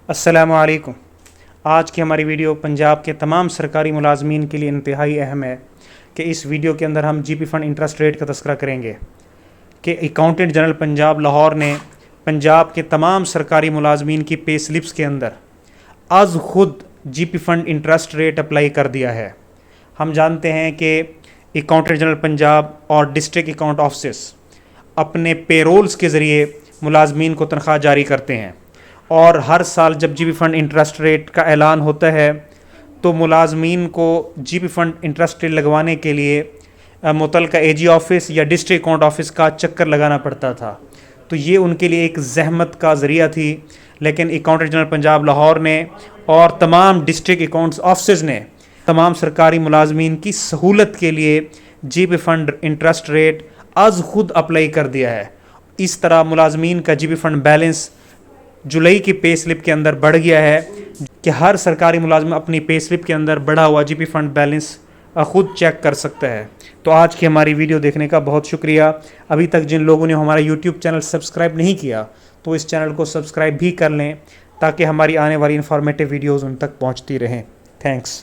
السلام علیکم۔ آج کی ہماری ویڈیو پنجاب کے تمام سرکاری ملازمین کے لیے انتہائی اہم ہے کہ اس ویڈیو کے اندر ہم جی پی فنڈ انٹرسٹ ریٹ کا تذکرہ کریں گے کہ اکاؤنٹنٹ جنرل پنجاب لاہور نے پنجاب کے تمام سرکاری ملازمین کی پے سلپس کے اندر از خود G P fund interest rate apply کر دیا ہے۔ ہم جانتے ہیں کہ اکاؤنٹنٹ جنرل پنجاب اور ڈسٹرکٹ اکاؤنٹ آفسز اپنے پے رولز کے ذریعے ملازمین کو تنخواہ جاری کرتے ہیں، اور ہر سال جب جی پی فنڈ انٹرسٹ ریٹ کا اعلان ہوتا ہے تو ملازمین کو جی پی فنڈ انٹرسٹ ریٹ لگوانے کے لیے متعلقہ اے جی آفس یا ڈسٹرکٹ اکاؤنٹ آفس کا چکر لگانا پڑتا تھا، تو یہ ان کے لیے ایک زحمت کا ذریعہ تھی۔ لیکن اکاؤنٹنٹ جنرل پنجاب لاہور نے اور تمام ڈسٹرکٹ اکاؤنٹس آفسز نے تمام سرکاری ملازمین کی سہولت کے لیے G P fund interest rate از خود اپلائی کر دیا ہے۔ اس طرح ملازمین کا جی پی فنڈ بیلنس جولائی کی پے سلپ کے اندر بڑھ گیا ہے کہ ہر سرکاری ملازم اپنی پے سلپ کے اندر بڑھا ہوا جی پی فنڈ بیلنس خود چیک کر سکتا ہے۔ تو آج کی ہماری ویڈیو دیکھنے کا بہت شکریہ۔ ابھی تک جن لوگوں نے ہمارا یوٹیوب چینل سبسکرائب نہیں کیا تو اس چینل کو سبسکرائب بھی کر لیں تاکہ ہماری آنے والی انفارمیٹیو ویڈیوز ان تک پہنچتی رہیں۔ تھینکس۔